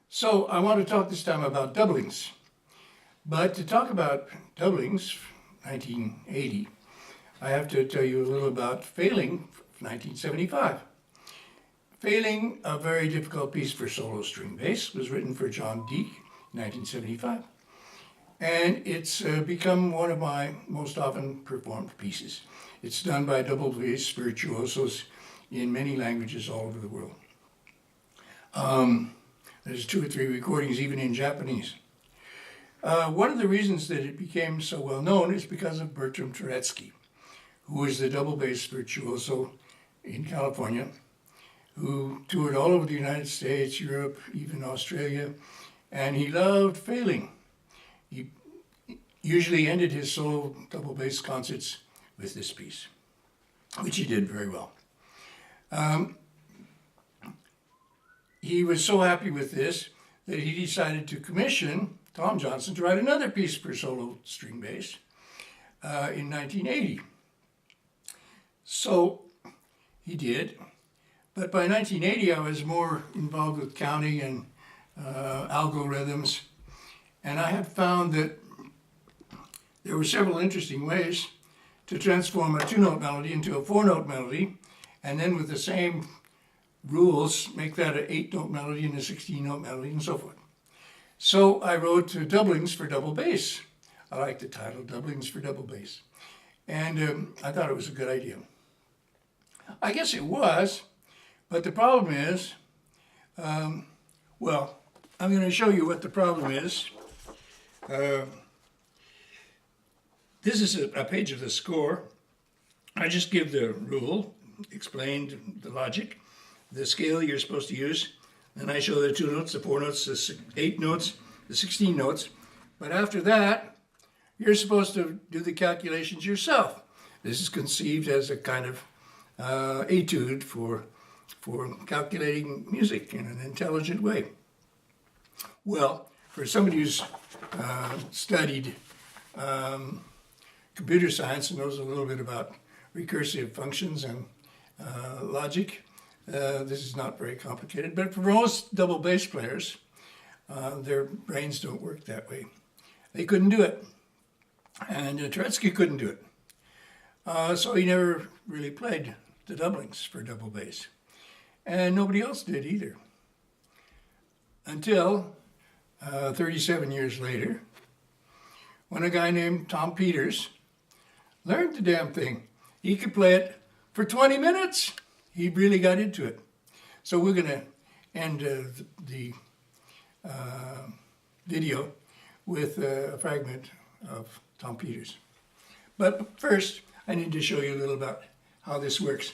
So I want to talk this time about doublings. But to talk about doublings, 1980, I have to tell you a little about Failing, 1975. Failing, a very difficult piece for solo string bass, was written for John Deek, 1975. And it's become one of my most often performed pieces. It's done by double bass virtuosos in many languages all over the world. There's 2 or 3 recordings even in Japanese. One of the reasons that it became so well known is because of Bertram Turetsky, who was the double bass virtuoso in California, who toured all over the United States, Europe, even Australia, and he loved Failing. He usually ended his solo double bass concerts with this piece, which he did very well. He was so happy with this that he decided to commission Tom Johnson to write another piece for solo string bass in 1980. So he did, but by 1980 I was more involved with counting and algorithms, and I had found that there were several interesting ways to transform a 2-note melody into a 4-note melody, and then with the same rules make that an 8-note melody and a 16-note melody and so forth. So I wrote doublings for double bass. I like the title, Doublings for Double Bass. And I thought it was a good idea. I guess it was, but the problem is, well, I'm going to show you what the problem is. This is a page of the score. I just give the rule, explained the logic, the scale you're supposed to use. Then I show the 2 notes, the 4 notes, the 8 notes, the 16 notes. But after that, you're supposed to do the calculations yourself. This is conceived as a kind of etude for calculating music in an intelligent way. Well, for somebody who's studied computer science and knows a little bit about recursive functions and logic, this is not very complicated, but for most double bass players, their brains don't work that way. They couldn't do it, and Turetsky couldn't do it. So he never really played the doublings for double bass, and nobody else did either. Until 37 years later, when a guy named Tom Peters learned the damn thing. He could play it for 20 minutes. He really got into it. So we're going to end the video with a fragment of Tom Peters. But first, I need to show you a little about how this works.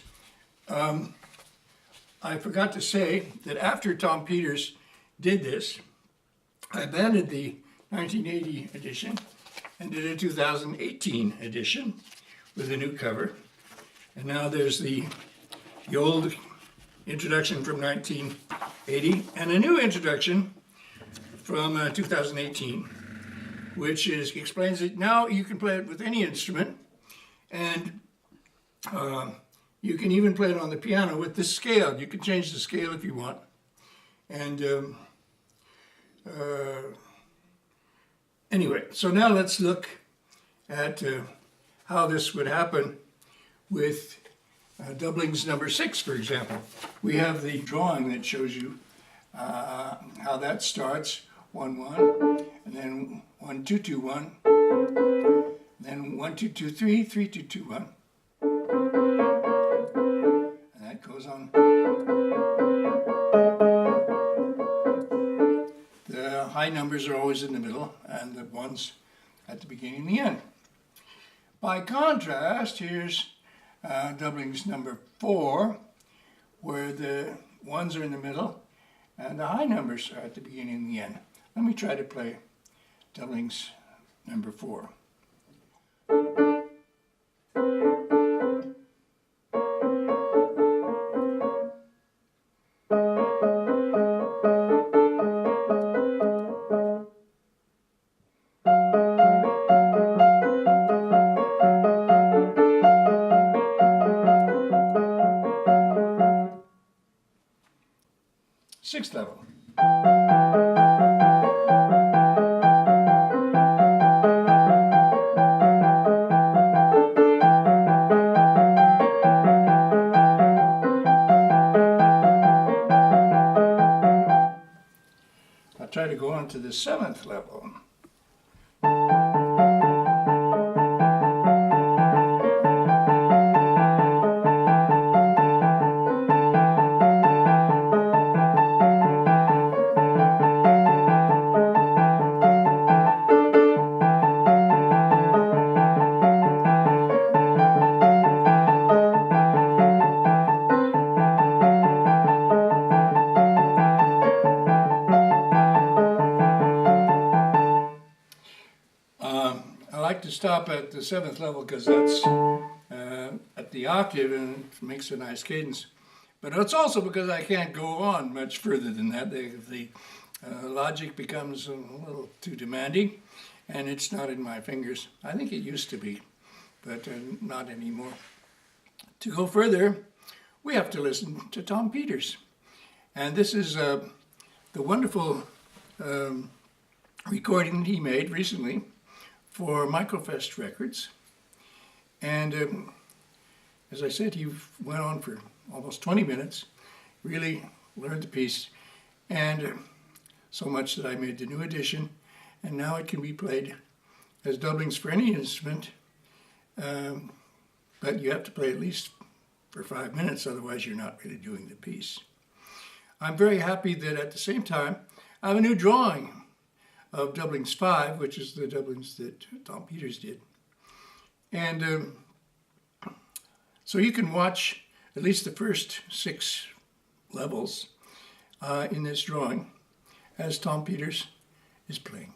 I forgot to say that after Tom Peters did this, I abandoned the 1980 edition and did a 2018 edition with a new cover. And now there's the old introduction from 1980 and a new introduction from 2018, which explains that now you can play it with any instrument, and you can even play it on the piano with the scale. You can change the scale if you want. And anyway, so now let's look at how this would happen with doublings number 6, for example. We have the drawing that shows you how that starts. 1 1, and then 1 2 2 1, then 1 2 2 3 3 2 2 1, and that goes on. The high numbers are always in the middle, and the ones at the beginning and the end. By contrast, here's doublings number 4, where the ones are in the middle and the high numbers are at the beginning and the end. Let me try to play doublings number 4. Sixth level. try to go on to the 7th level. I like to stop at the 7th level because that's at the octave and it makes a nice cadence. But it's also because I can't go on much further than that. The logic becomes a little too demanding and it's not in my fingers. I think it used to be, but not anymore. To go further, we have to listen to Tom Peters. And this is the wonderful recording he made recently for Microfest Records. And as I said, he went on for almost 20 minutes, really learned the piece, and so much that I made the new edition, and now it can be played as doublings for any instrument, but you have to play at least for 5 minutes, otherwise you're not really doing the piece. I'm very happy that at the same time, I have a new drawing of doublings 5, which is the doublings that Tom Peters did. And so you can watch at least the first 6 levels in this drawing as Tom Peters is playing.